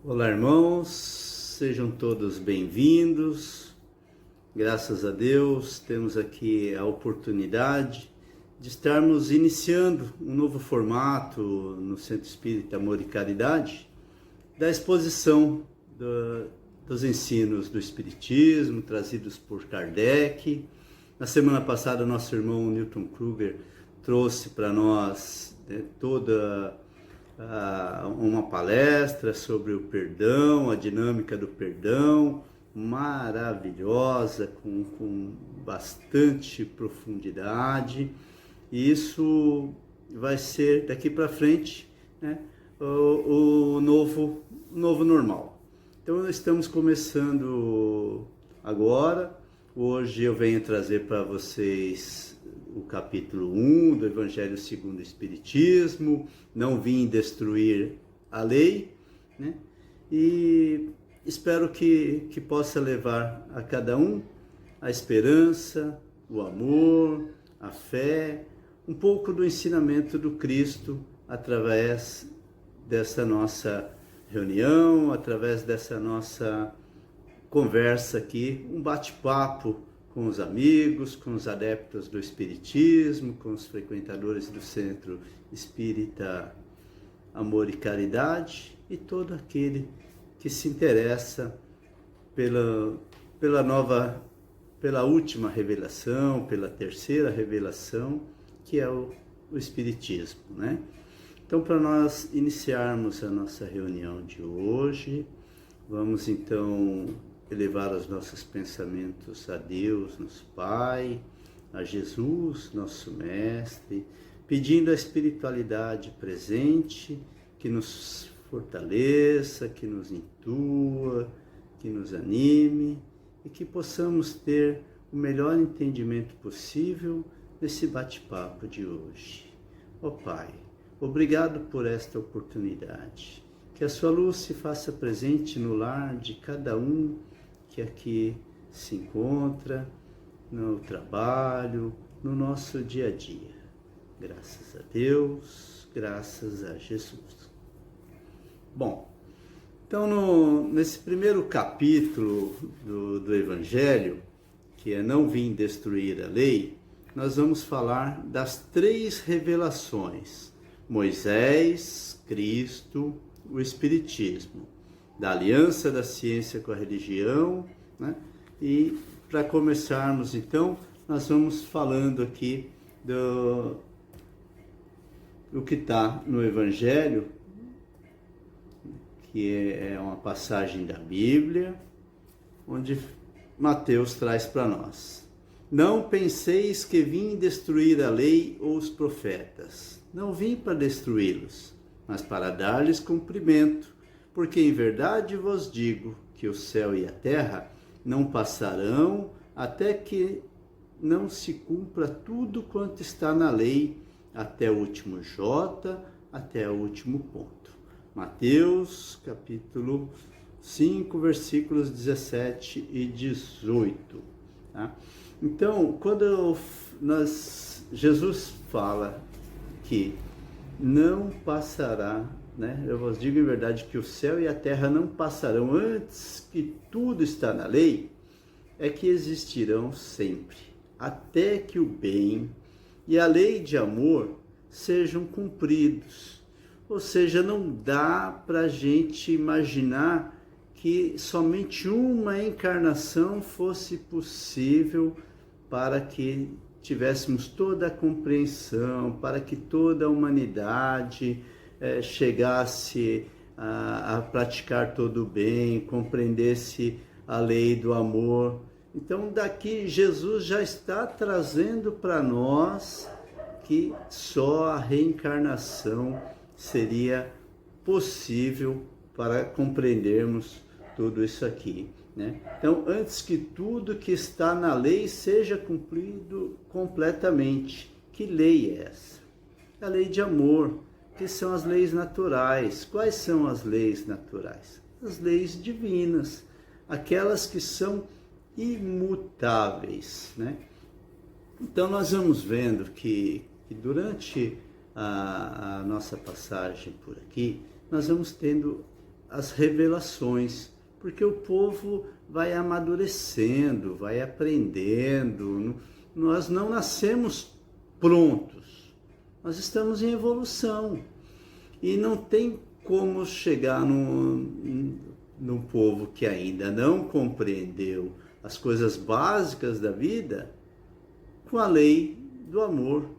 Olá, irmãos, sejam todos bem-vindos. Graças a Deus, temos aqui a oportunidade de estarmos iniciando um novo formato no Centro Espírita Amor e Caridade, da exposição dos ensinos do Espiritismo, trazidos por Kardec. Na semana passada, nosso irmão Newton Kruger trouxe para nós toda uma palestra sobre o perdão, a dinâmica do perdão, maravilhosa, com bastante profundidade. E isso vai ser daqui para frente, né, o novo normal. Então estamos começando agora. Hoje eu venho trazer para vocês o capítulo 1 do Evangelho segundo o Espiritismo. Não vim destruir a lei, né? E espero que possa levar a cada um a esperança, o amor, a fé, um pouco do ensinamento do Cristo através dessa nossa reunião, através dessa nossa conversa aqui, um bate-papo com os amigos, com os adeptos do Espiritismo, com os frequentadores do Centro Espírita Amor e Caridade e todo aquele que se interessa pela última revelação, pela terceira revelação, que é o Espiritismo, né? Então, para nós iniciarmos a nossa reunião de hoje, vamos então elevar os nossos pensamentos a Deus, nosso Pai, a Jesus, nosso Mestre, pedindo a espiritualidade presente que nos fortaleça, que nos intua, que nos anime e que possamos ter o melhor entendimento possível nesse bate-papo de hoje. Ó Pai, obrigado por esta oportunidade. Que a sua luz se faça presente no lar de cada um que aqui se encontra, no trabalho, no nosso dia a dia. Graças a Deus, graças a Jesus. Bom, então nesse primeiro capítulo do Evangelho, que é Não Vim Destruir a Lei, nós vamos falar das três revelações: Moisés, Cristo, o Espiritismo, da aliança da ciência com a religião, né? E para começarmos então, nós vamos falando aqui do que está no Evangelho, que é uma passagem da Bíblia, onde Mateus traz para nós: Não penseis que vim destruir a lei ou os profetas. Não vim para destruí-los, mas para dar-lhes cumprimento. Porque em verdade vos digo que o céu e a terra não passarão até que não se cumpra tudo quanto está na lei, até o último jota, até o último ponto. Mateus, capítulo 5, versículos 17 e 18. Tá? Então, quando Jesus fala que não passará, né? Eu vos digo em verdade que o céu e a terra não passarão antes que tudo está na lei, é que existirão sempre, até que o bem e a lei de amor sejam cumpridos. Ou seja, não dá para a gente imaginar que somente uma encarnação fosse possível para que tivéssemos toda a compreensão, para que toda a humanidade chegasse a praticar todo o bem, compreendesse a lei do amor. Então daqui Jesus já está trazendo para nós que só a reencarnação seria possível para compreendermos tudo isso aqui, né? Então, antes que tudo que está na lei seja cumprido completamente, que lei é essa? A lei de amor, que são as leis naturais. Quais são as leis naturais? As leis divinas, aquelas que são imutáveis, né? Então nós vamos vendo que durante a nossa passagem por aqui, nós vamos tendo as revelações, porque o povo vai amadurecendo, vai aprendendo. Nós não nascemos prontos, nós estamos em evolução. E não tem como chegar num povo que ainda não compreendeu as coisas básicas da vida com a lei do amor,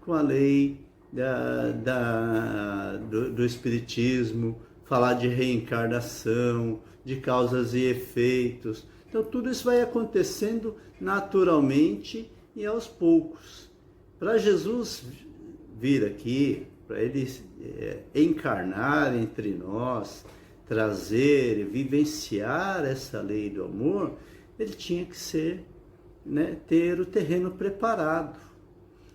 com a lei do Espiritismo, falar de reencarnação, de causas e efeitos. Então tudo isso vai acontecendo naturalmente e aos poucos. Para Jesus vir aqui, para ele encarnar entre nós, trazer, vivenciar essa lei do amor, ele tinha que ser, ter o terreno preparado.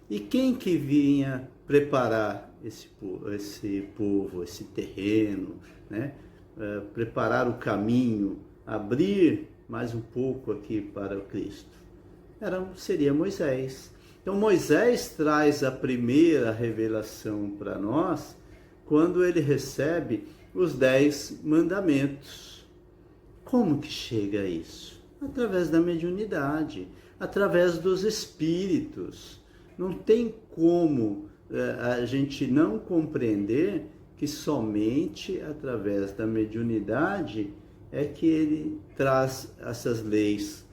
E quem que vinha preparar esse povo, esse terreno, preparar o caminho, abrir mais um pouco aqui para o Cristo? Seria Moisés. Então Moisés traz a primeira revelação para nós quando ele recebe os 10 mandamentos. Como que chega a isso? Através da mediunidade, através dos espíritos. Não tem como a gente não compreender que somente através da mediunidade é que ele traz essas leis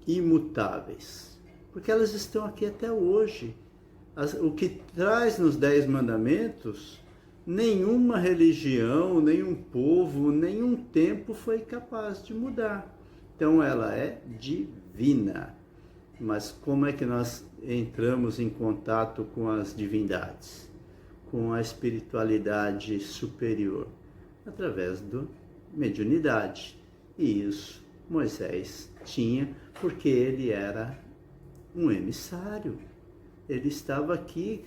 imutáveis. Porque elas estão aqui até hoje. O que traz nos 10 mandamentos, nenhuma religião, nenhum povo, nenhum tempo foi capaz de mudar. Então ela é divina. Mas como é que nós entramos em contato com as divindades? Com a espiritualidade superior? Através da mediunidade. E isso Moisés tinha, porque ele era um emissário. Ele estava aqui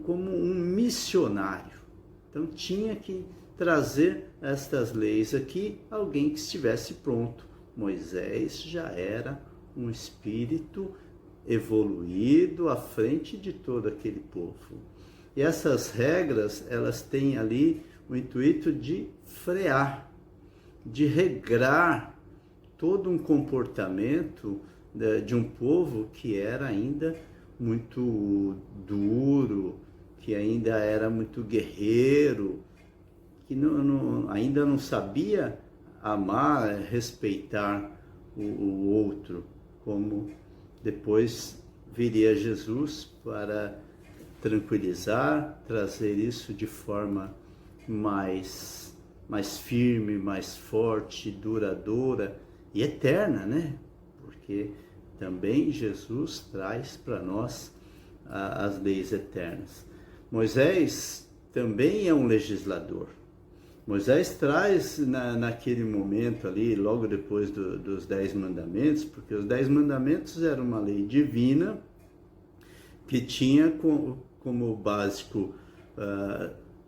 como um missionário. Então tinha que trazer estas leis aqui, alguém que estivesse pronto. Moisés já era um espírito evoluído à frente de todo aquele povo. E essas regras, elas têm ali o intuito de frear, de regrar todo um comportamento de um povo que era ainda muito duro, que ainda era muito guerreiro, que ainda não sabia amar, respeitar o outro, como depois viria Jesus para tranquilizar, trazer isso de forma mais firme, mais forte, duradoura e eterna, Porque também Jesus traz para nós as leis eternas. Moisés também é um legislador. Moisés traz naquele momento ali, logo depois dos 10 mandamentos, porque os 10 mandamentos eram uma lei divina que tinha como básico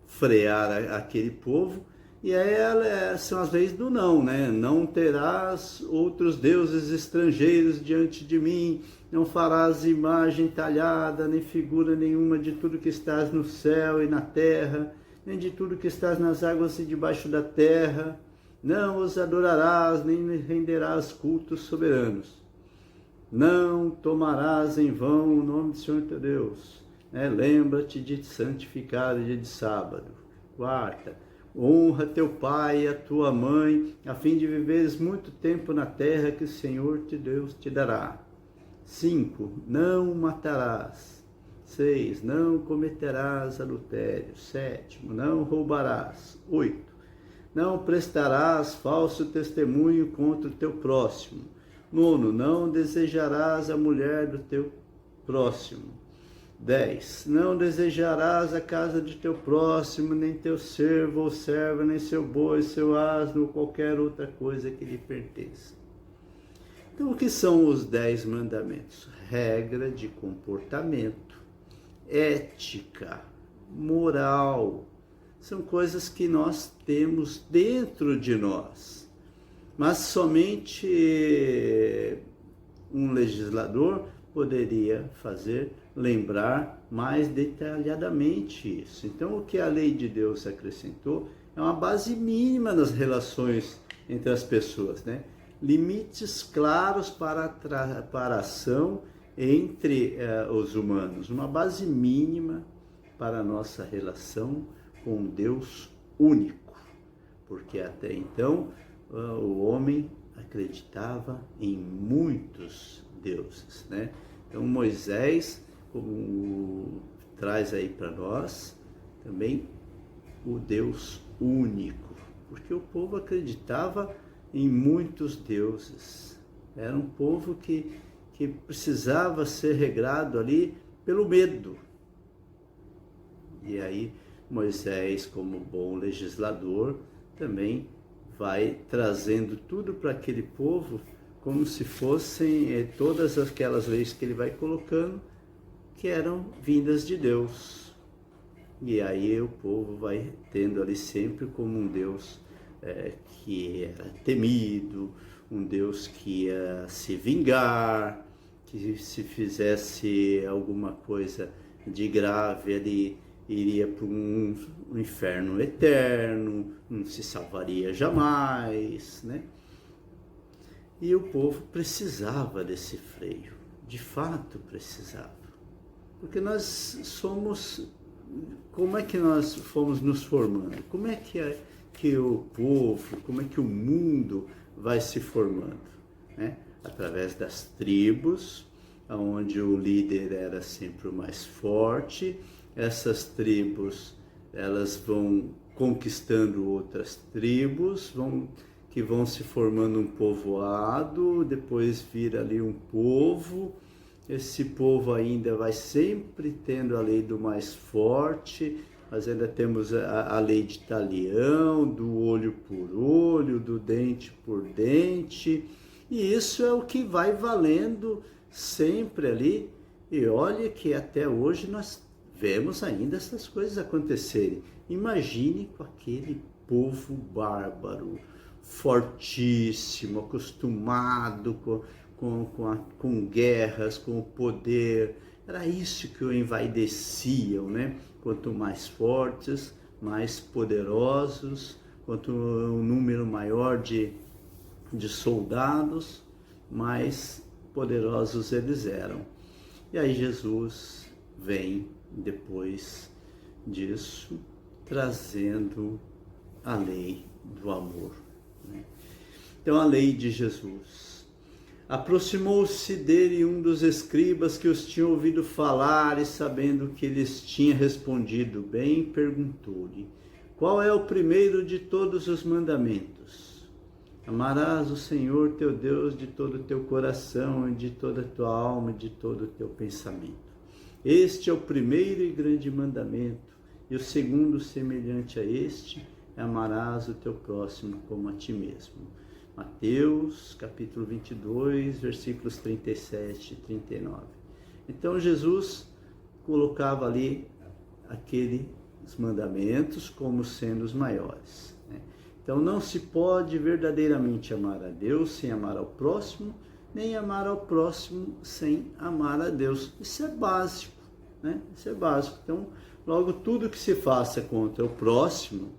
frear aquele povo. E aí são as leis do não, Não terás outros deuses estrangeiros diante de mim, não farás imagem talhada, nem figura nenhuma de tudo que estás no céu e na terra, nem de tudo que estás nas águas e debaixo da terra. Não os adorarás, nem renderás cultos soberanos. Não tomarás em vão o nome do Senhor teu Deus. Lembra-te de santificar o dia de sábado. 4. Honra teu pai e a tua mãe, a fim de viveres muito tempo na terra que o Senhor teu Deus te dará. 5. Não matarás. 6. Não cometerás adultério. 7. Não roubarás. 8. Não prestarás falso testemunho contra o teu próximo. 9. Não desejarás a mulher do teu próximo. 10. Não desejarás a casa de teu próximo, nem teu servo ou serva, nem seu boi, seu asno, ou qualquer outra coisa que lhe pertença. Então, o que são os 10 mandamentos? Regra de comportamento, ética, moral. São coisas que nós temos dentro de nós. Mas somente um legislador poderia lembrar mais detalhadamente isso. Então, o que a lei de Deus acrescentou é uma base mínima nas relações entre as pessoas, né? Limites claros para a ação entre os humanos, uma base mínima para a nossa relação com um Deus único, porque até então o homem acreditava em muitos deuses, né? Então Moisés traz aí para nós também o Deus único, porque o povo acreditava em muitos deuses. Era um povo que precisava ser regrado ali pelo medo. E aí Moisés, como bom legislador, também vai trazendo tudo para aquele povo como se fossem todas aquelas leis que ele vai colocando que eram vindas de Deus. E aí o povo vai tendo ali sempre como um Deus que era temido, um Deus que ia se vingar, que se fizesse alguma coisa de grave ele iria para um inferno eterno, não se salvaria jamais, né? E o povo precisava desse freio, de fato precisava, porque nós somos, como é que nós fomos nos formando? Como é que o povo, como é que o mundo vai se formando, né? Através das tribos, onde o líder era sempre o mais forte. Essas tribos, elas vão conquistando outras tribos, que vão se formando um povoado, depois vira ali um povo. Esse povo ainda vai sempre tendo a lei do mais forte, mas ainda temos a lei de talião, do olho por olho, do dente por dente, e isso é o que vai valendo sempre ali. E olha que até hoje nós vemos ainda essas coisas acontecerem. Imagine com aquele povo bárbaro, fortíssimo, acostumado com guerras, com o poder. Era isso que o envaideciam, né? Quanto mais fortes, mais poderosos, quanto um número maior de soldados, mais poderosos eles eram. E aí Jesus vem depois disso, trazendo a lei do amor, né? Então, a lei de Jesus. Aproximou-se dele um dos escribas que os tinha ouvido falar, e sabendo que lhes tinha respondido bem, perguntou-lhe: qual é o primeiro de todos os mandamentos? Amarás o Senhor teu Deus de todo o teu coração, e de toda a tua alma, e de todo o teu pensamento. Este é o primeiro e grande mandamento, e o segundo, semelhante a este, é: amarás o teu próximo como a ti mesmo. Mateus, capítulo 22, versículos 37 e 39. Então Jesus colocava ali aqueles mandamentos como sendo os maiores, né? Então não se pode verdadeiramente amar a Deus sem amar ao próximo, nem amar ao próximo sem amar a Deus. Isso é básico, né? Isso é básico. Então, logo, tudo que se faça contra o próximo,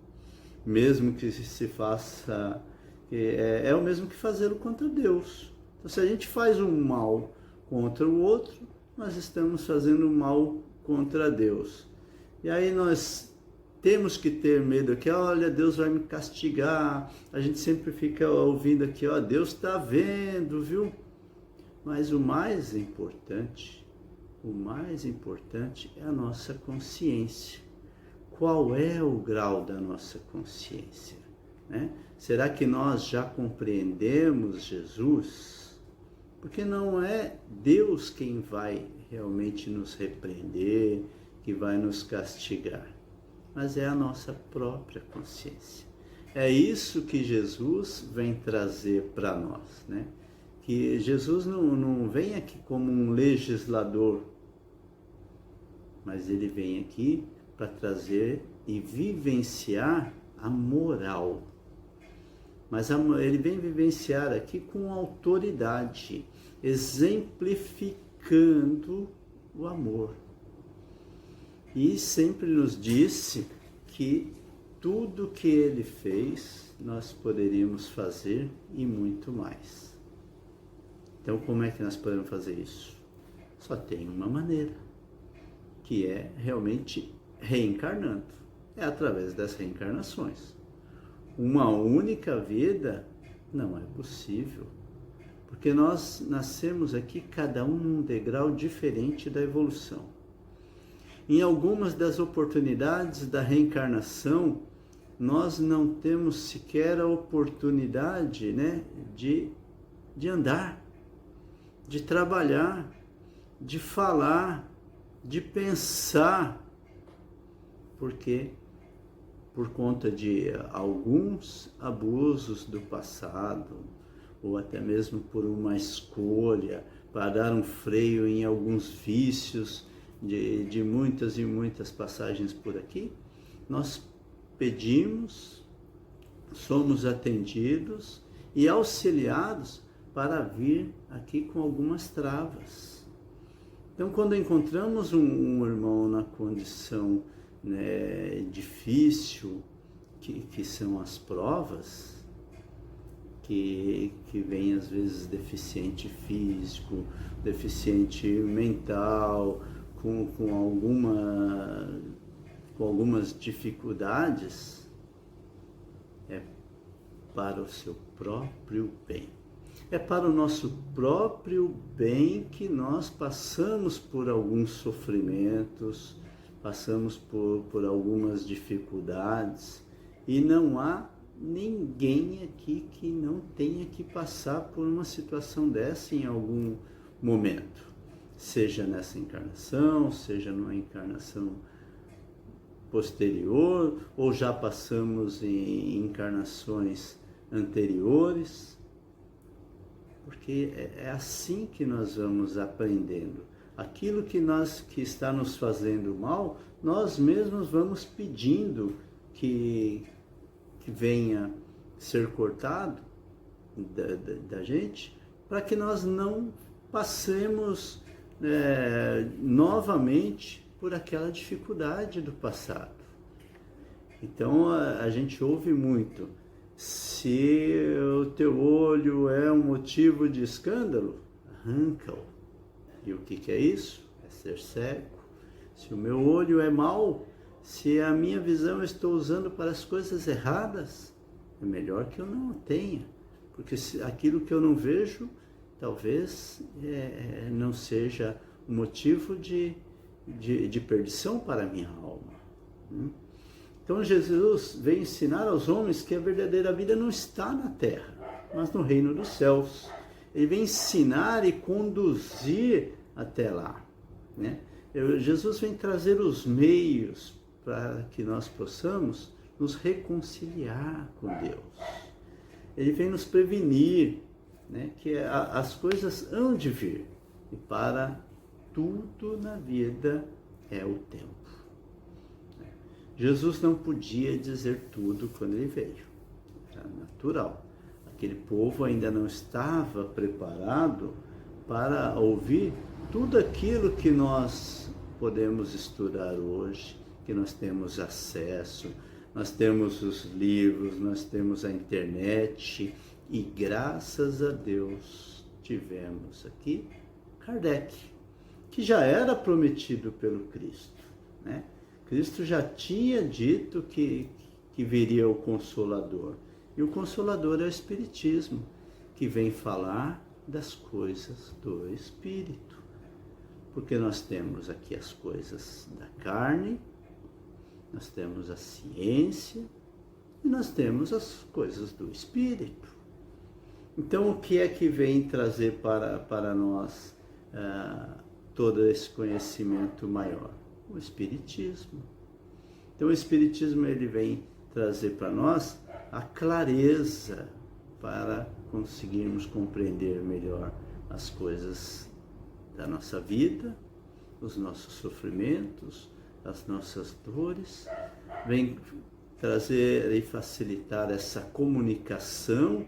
mesmo que se faça, é o mesmo que fazê-lo contra Deus. Então, se a gente faz um mal contra o outro, nós estamos fazendo mal contra Deus. E aí nós temos que ter medo aqui, olha, Deus vai me castigar. A gente sempre fica ouvindo aqui, ó, Deus está vendo, viu? Mas o mais importante é a nossa consciência. Qual é o grau da nossa consciência, né? Será que nós já compreendemos Jesus? Porque não é Deus quem vai realmente nos repreender, que vai nos castigar, mas é a nossa própria consciência. É isso que Jesus vem trazer para nós, né? Que Jesus não vem aqui como um legislador, mas ele vem aqui para trazer e vivenciar a moral. Mas ele vem vivenciar aqui com autoridade, exemplificando o amor. E sempre nos disse que tudo que ele fez, nós poderíamos fazer e muito mais. Então, como é que nós podemos fazer isso? Só tem uma maneira, que é realmente reencarnando. É através das reencarnações. Uma única vida não é possível, porque nós nascemos aqui, cada um num degrau diferente da evolução. Em algumas das oportunidades da reencarnação, nós não temos sequer a oportunidade, né, de andar, de trabalhar, de falar, de pensar, porque por conta de alguns abusos do passado, ou até mesmo por uma escolha, para dar um freio em alguns vícios de muitas e muitas passagens por aqui, nós pedimos, somos atendidos e auxiliados para vir aqui com algumas travas. Então, quando encontramos um irmão na condição, né, difícil, que são as provas, que vem às vezes deficiente físico, deficiente mental, com algumas dificuldades, é para o seu próprio bem. É para o nosso próprio bem que nós passamos por alguns sofrimentos, passamos por algumas dificuldades, e não há ninguém aqui que não tenha que passar por uma situação dessa em algum momento, seja nessa encarnação, seja numa encarnação posterior, ou já passamos em encarnações anteriores, porque é assim que nós vamos aprendendo. Aquilo que está nos fazendo mal, nós mesmos vamos pedindo que venha ser cortado da gente, para que nós não passemos novamente por aquela dificuldade do passado. Então a gente ouve muito: se o teu olho é um motivo de escândalo, arranca-o. E o que é isso? É ser cego. Se o meu olho é mau, se a minha visão eu estou usando para as coisas erradas, é melhor que eu não a tenha, porque aquilo que eu não vejo, talvez não seja um motivo de perdição para a minha alma. Então Jesus veio ensinar aos homens que a verdadeira vida não está na terra, mas no reino dos céus. Ele vem ensinar e conduzir até lá, né? Jesus vem trazer os meios para que nós possamos nos reconciliar com Deus. Ele vem nos prevenir, né, que as coisas hão de vir, e para tudo na vida é o tempo. Jesus não podia dizer tudo quando ele veio, era natural. Aquele povo ainda não estava preparado para ouvir tudo aquilo que nós podemos estudar hoje, que nós temos acesso, nós temos os livros, nós temos a internet, e graças a Deus tivemos aqui Kardec, que já era prometido pelo Cristo, né? Cristo já tinha dito que viria o Consolador, e o Consolador é o Espiritismo, que vem falar das coisas do Espírito, porque nós temos aqui as coisas da carne, nós temos a ciência e nós temos as coisas do Espírito. Então, o que é que vem trazer para nós todo esse conhecimento maior? O Espiritismo. Então, o Espiritismo ele vem trazer para nós a clareza para conseguirmos compreender melhor as coisas da nossa vida, os nossos sofrimentos, as nossas dores, vem trazer e facilitar essa comunicação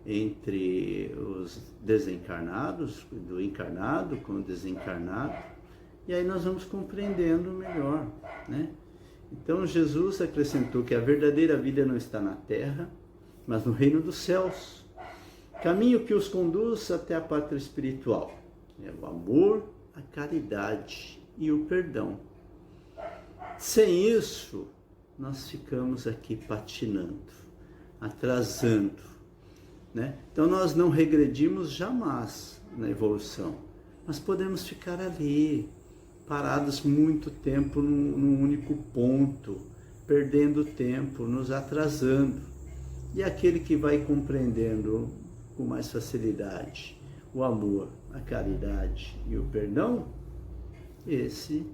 entre os desencarnados, do encarnado com o desencarnado, e aí nós vamos compreendendo melhor, né? Então Jesus acrescentou que a verdadeira vida não está na terra, mas no reino dos céus. Caminho que os conduz até a pátria espiritual é o amor, a caridade e o perdão. Sem isso, nós ficamos aqui patinando, atrasando, né? Então nós não regredimos jamais na evolução, mas podemos ficar ali, parados muito tempo num único ponto, perdendo tempo, nos atrasando. E aquele que vai compreendendo com mais facilidade o amor, a caridade e o perdão, esse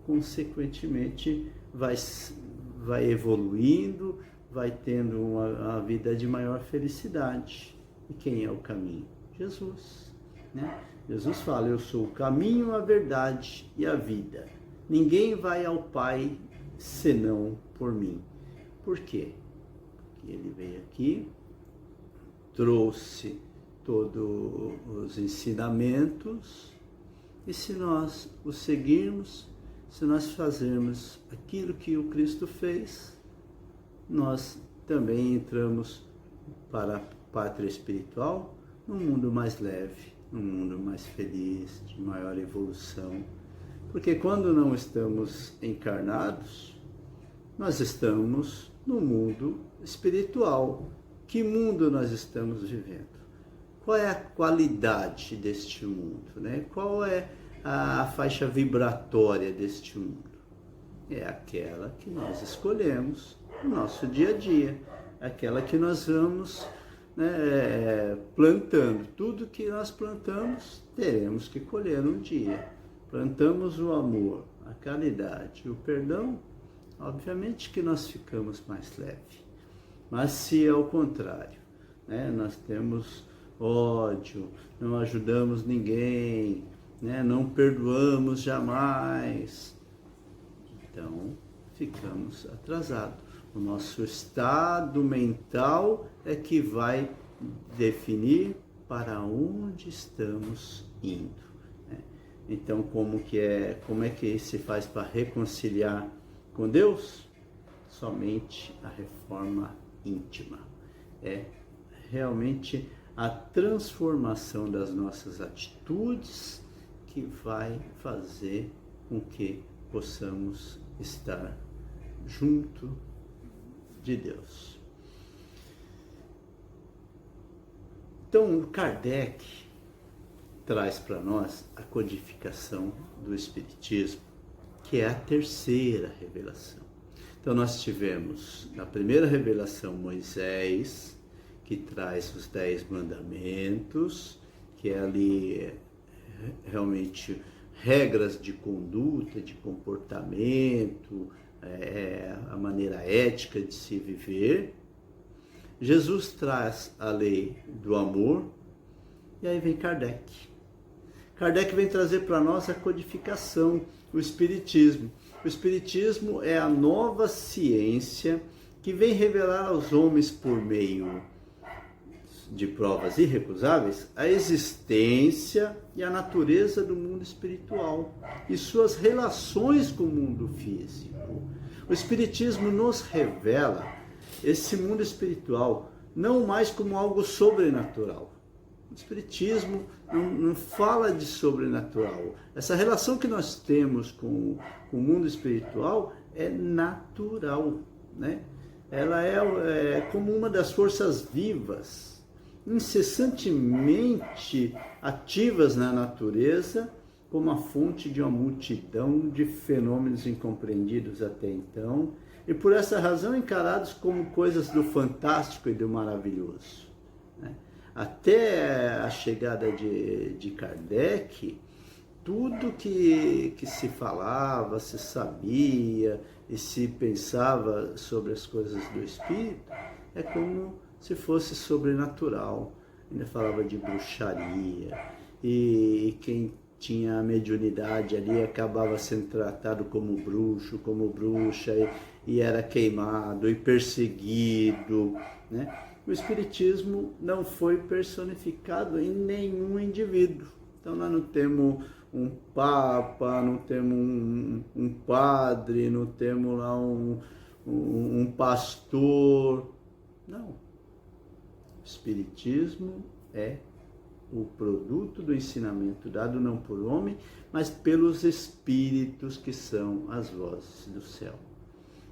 consequentemente vai evoluindo, vai tendo uma vida de maior felicidade. E quem é o caminho? Jesus, né? Jesus fala: eu sou o caminho, a verdade e a vida. Ninguém vai ao Pai senão por mim. Por quê? Porque ele veio aqui, trouxe todos os ensinamentos, e se nós os seguirmos, se nós fazermos aquilo que o Cristo fez, nós também entramos para a pátria espiritual, num mundo mais leve, num mundo mais feliz, de maior evolução. Porque quando não estamos encarnados, nós estamos no mundo espiritual. Que mundo nós estamos vivendo? Qual é a qualidade deste mundo, né? Qual é a faixa vibratória deste mundo? É aquela que nós escolhemos no nosso dia a dia, aquela que nós vamos, né, plantando. Tudo que nós plantamos, teremos que colher um dia. Plantamos o amor, a caridade e o perdão, obviamente que nós ficamos mais leves. Mas se ao contrário, né, nós temos ódio, não ajudamos ninguém, né, não perdoamos jamais, então ficamos atrasados. O nosso estado mental é que vai definir para onde estamos indo, né? Então, como é que se faz para reconciliar com Deus? Somente a reforma íntima. É realmente a transformação das nossas atitudes que vai fazer com que possamos estar junto de Deus. Então, Kardec traz para nós a codificação do Espiritismo, que é a terceira revelação. Então, nós tivemos na primeira revelação Moisés, que traz os 10 mandamentos, que é ali realmente regras de conduta, de comportamento, a maneira ética de se viver. Jesus traz a lei do amor, e aí vem Kardec. Kardec vem trazer para nós a codificação, o Espiritismo. O Espiritismo é a nova ciência que vem revelar aos homens, por meio de provas irrecusáveis, a existência e a natureza do mundo espiritual e suas relações com o mundo físico. O Espiritismo nos revela esse mundo espiritual não mais como algo sobrenatural. O Espiritismo não fala de sobrenatural. Essa relação que nós temos com o mundo espiritual é natural, né? Ela é como uma das forças vivas, incessantemente ativas na natureza, como a fonte de uma multidão de fenômenos incompreendidos até então, e por essa razão encarados como coisas do fantástico e do maravilhoso, né? Até a chegada de Kardec, tudo que se falava, se sabia e se pensava sobre as coisas do espírito é como se fosse sobrenatural. Ainda falava de bruxaria, e quem tinha a mediunidade ali acabava sendo tratado como bruxo, como bruxa, e era queimado e perseguido, né? O Espiritismo não foi personificado em nenhum indivíduo. Então nós não temos um papa, não temos um padre, não temos lá um pastor. Não. O Espiritismo é o produto do ensinamento dado não por homem, mas pelos espíritos que são as vozes do céu.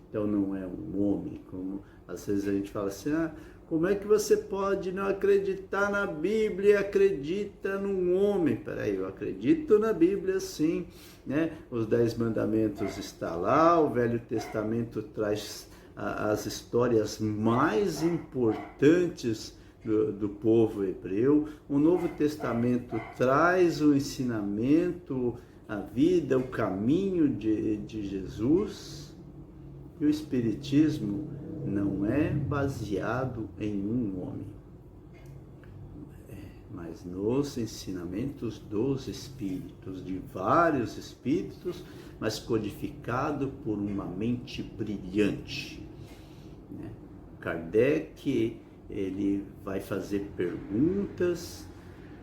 Então não é um homem, como às vezes a gente fala assim, como é que você pode não acreditar na Bíblia e acredita num homem? Peraí, eu acredito na Bíblia sim, né? Os 10 mandamentos estão lá, o Velho Testamento traz as histórias mais importantes do povo hebreu, o Novo Testamento traz o ensinamento, a vida, o caminho de Jesus, e o Espiritismo não é baseado em um homem, mas nos ensinamentos dos Espíritos, de vários Espíritos, mas codificado por uma mente brilhante. Kardec, ele vai fazer perguntas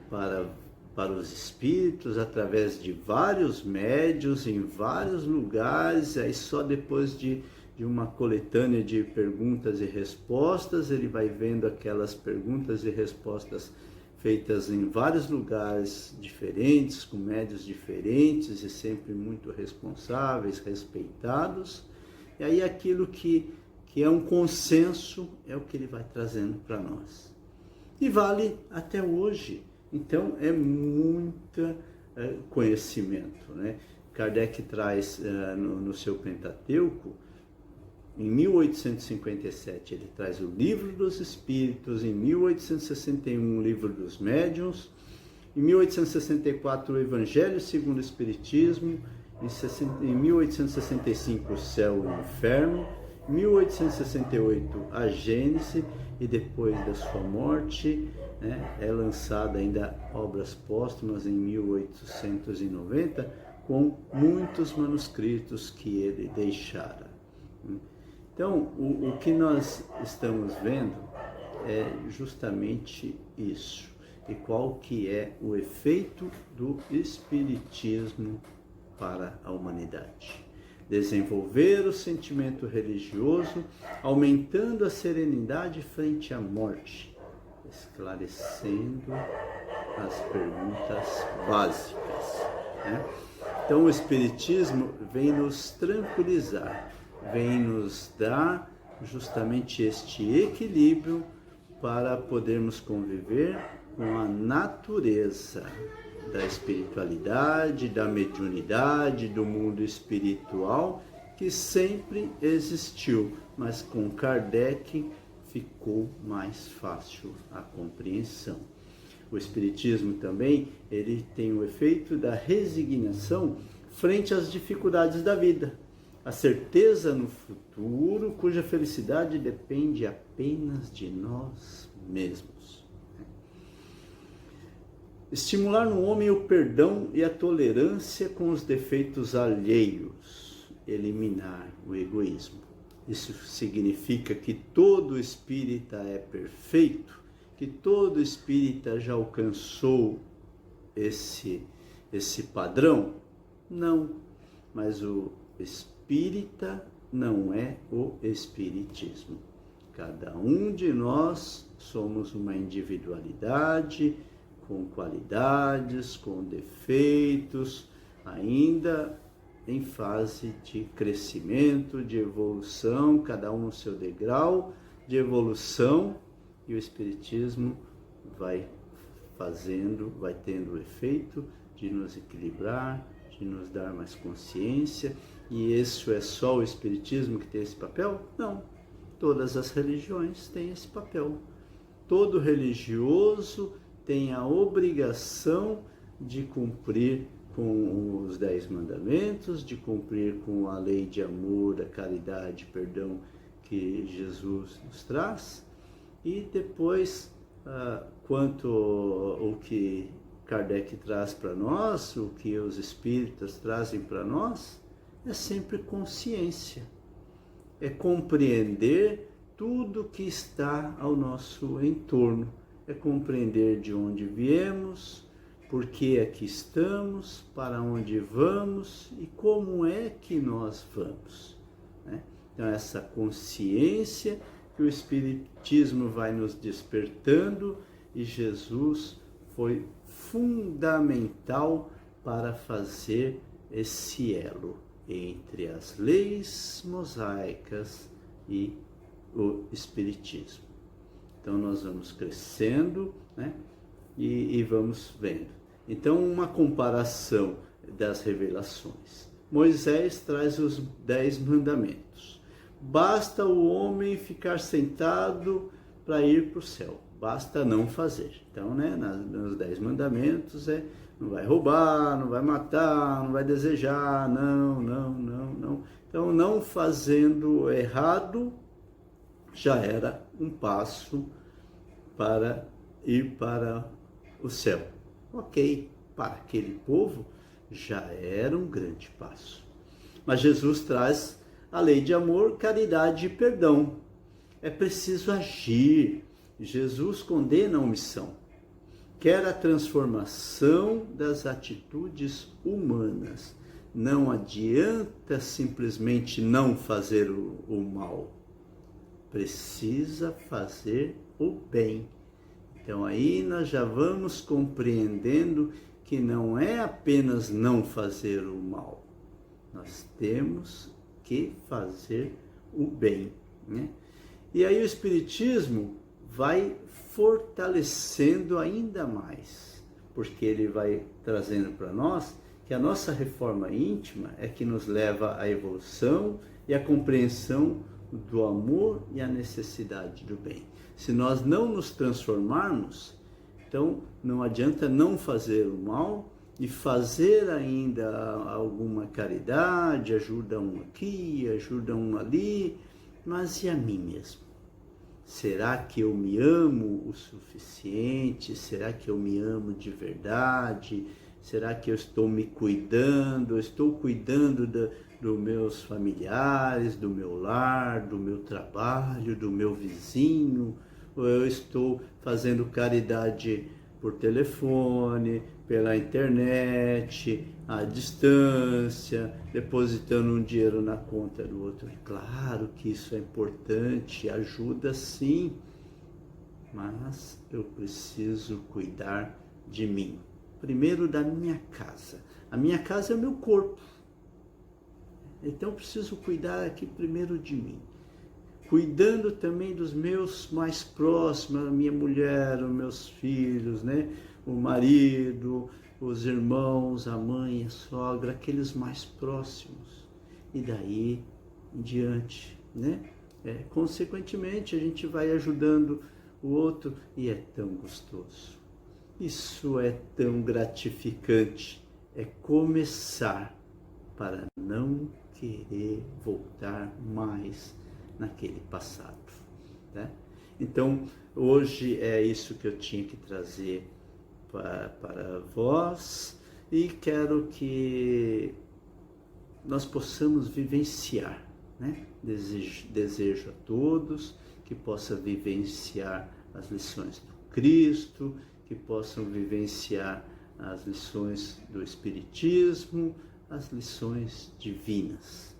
para os espíritos através de vários médiuns em vários lugares, aí só depois de uma coletânea de perguntas e respostas, ele vai vendo aquelas perguntas e respostas feitas em vários lugares diferentes, com médiuns diferentes e sempre muito responsáveis, respeitados, e aí aquilo que é um consenso, é o que ele vai trazendo para nós. E vale até hoje. Então, é muito conhecimento, né? Kardec traz no seu Pentateuco, em 1857, ele traz o Livro dos Espíritos, em 1861, o Livro dos Médiuns, em 1864, o Evangelho segundo o Espiritismo, em 1865, o Céu e o Inferno, 1868 a Gênese, e depois da sua morte, né, é lançada ainda obras póstumas em 1890, com muitos manuscritos que ele deixara. Então, o que nós estamos vendo é justamente isso. E qual que é o efeito do Espiritismo para a humanidade? Desenvolver o sentimento religioso, aumentando a serenidade frente à morte, esclarecendo as perguntas básicas, né? Então o Espiritismo vem nos tranquilizar, vem nos dar justamente este equilíbrio para podermos conviver com a natureza da espiritualidade, da mediunidade, do mundo espiritual, que sempre existiu, mas com Kardec ficou mais fácil a compreensão. O Espiritismo também, ele tem o efeito da resignação frente às dificuldades da vida, a certeza no futuro, cuja felicidade depende apenas de nós mesmos. Estimular no homem o perdão e a tolerância com os defeitos alheios, eliminar o egoísmo. Isso significa que todo espírita é perfeito, que todo espírita já alcançou esse padrão? Não, mas o espírita não é o espiritismo. Cada um de nós somos uma individualidade, com qualidades, com defeitos, ainda em fase de crescimento, de evolução, cada um no seu degrau de evolução, e o Espiritismo vai tendo o efeito de nos equilibrar, de nos dar mais consciência. E isso é só o Espiritismo que tem esse papel? Não, todas as religiões têm esse papel. Todo religioso tem a obrigação de cumprir com os 10 mandamentos, de cumprir com a lei de amor, da caridade, perdão que Jesus nos traz. E depois, quanto o que Kardec traz para nós, o que os espíritas trazem para nós, é sempre consciência, é compreender tudo que está ao nosso entorno, é compreender de onde viemos, por que aqui estamos, para onde vamos e como é que nós vamos, né? Então, essa consciência que o Espiritismo vai nos despertando, e Jesus foi fundamental para fazer esse elo entre as leis mosaicas e o Espiritismo. Então, nós vamos crescendo, né? E vamos vendo. Então, uma comparação das revelações. Moisés traz os 10 mandamentos. Basta o homem ficar sentado para ir para o céu. Basta não fazer. Então, né, nos 10 mandamentos não vai roubar, não vai matar, não vai desejar, não. Então, não fazendo errado já era um passo para ir para o céu. Ok, para aquele povo já era um grande passo. Mas Jesus traz a lei de amor, caridade e perdão. É preciso agir. Jesus condena a omissão. Quer a transformação das atitudes humanas. Não adianta simplesmente não fazer o mal. Precisa fazer o bem. Então aí nós já vamos compreendendo que não é apenas não fazer o mal. Nós temos que fazer o bem, né? E aí o Espiritismo vai fortalecendo ainda mais, porque ele vai trazendo para nós que a nossa reforma íntima é que nos leva à evolução e à compreensão do amor e a necessidade do bem. Se nós não nos transformarmos, então não adianta não fazer o mal e fazer ainda alguma caridade, ajuda um aqui, ajuda um ali, mas e a mim mesmo? Será que eu me amo o suficiente? Será que eu me amo de verdade? Será que eu estou me cuidando? Eu estou cuidando dos meus familiares, do meu lar, do meu trabalho, do meu vizinho? Ou eu estou fazendo caridade por telefone, pela internet, à distância, depositando um dinheiro na conta do outro? É claro que isso é importante, ajuda sim, mas eu preciso cuidar de mim. Primeiro da minha casa. A minha casa é o meu corpo. Então eu preciso cuidar aqui primeiro de mim. Cuidando também dos meus mais próximos, a minha mulher, os meus filhos, né? O marido, os irmãos, a mãe, a sogra, aqueles mais próximos. E daí em diante, né? Consequentemente, a gente vai ajudando o outro e é tão gostoso. Isso é tão gratificante. É começar para não querer voltar mais naquele passado, né? Então, hoje é isso que eu tinha que trazer para vós e quero que nós possamos vivenciar, né? Desejo a todos que possam vivenciar as lições do Cristo, que possam vivenciar as lições do Espiritismo, as lições divinas.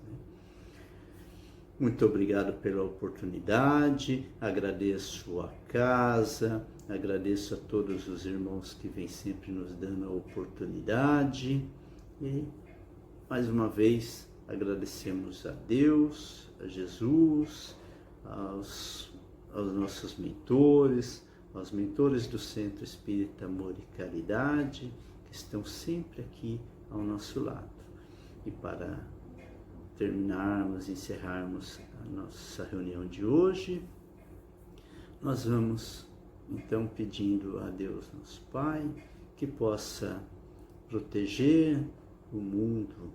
Muito obrigado pela oportunidade, agradeço a casa, agradeço a todos os irmãos que vêm sempre nos dando a oportunidade e, mais uma vez, agradecemos a Deus, a Jesus, aos nossos mentores, aos mentores do Centro Espírita Amor e Caridade, que estão sempre aqui ao nosso lado. E para terminarmos, encerrarmos a nossa reunião de hoje, nós vamos então pedindo a Deus, nosso Pai, que possa proteger o mundo,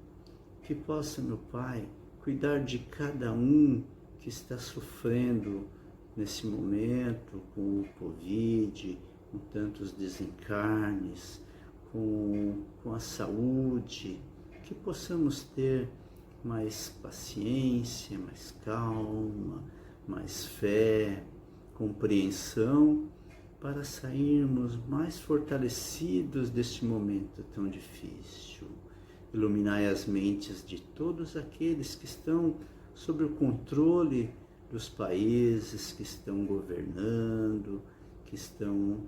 que possa, meu Pai, cuidar de cada um que está sofrendo nesse momento com o Covid, com tantos desencarnes, com a saúde, que possamos ter mais paciência, mais calma, mais fé, compreensão para sairmos mais fortalecidos deste momento tão difícil. Iluminai as mentes de todos aqueles que estão sob o controle dos países que estão governando, que estão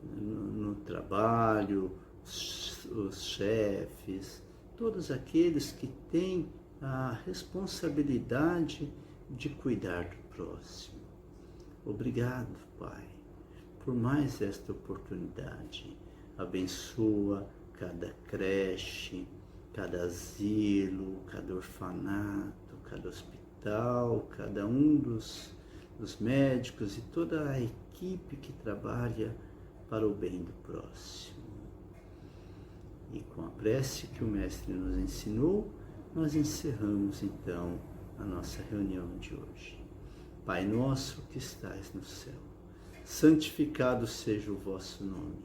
no trabalho, os chefes, todos aqueles que têm a responsabilidade de cuidar do próximo. Obrigado, Pai, por mais esta oportunidade. Abençoa cada creche, cada asilo, cada orfanato, cada hospital, cada um dos médicos e toda a equipe que trabalha para o bem do próximo. E com a prece que o Mestre nos ensinou, nós encerramos então a nossa reunião de hoje. Pai nosso que estais no céu, santificado seja o vosso nome.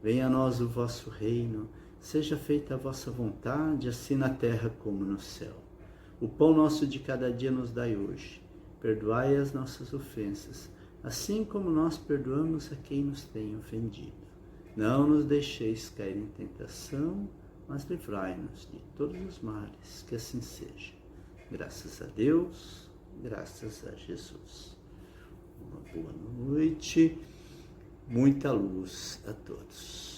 Venha a nós o vosso reino, seja feita a vossa vontade, assim na terra como no céu. O pão nosso de cada dia nos dai hoje. Perdoai as nossas ofensas, assim como nós perdoamos a quem nos tem ofendido. Não nos deixeis cair em tentação, mas livrai-nos de todos os males, que assim seja. Graças a Deus, graças a Jesus. Uma boa noite, muita luz a todos.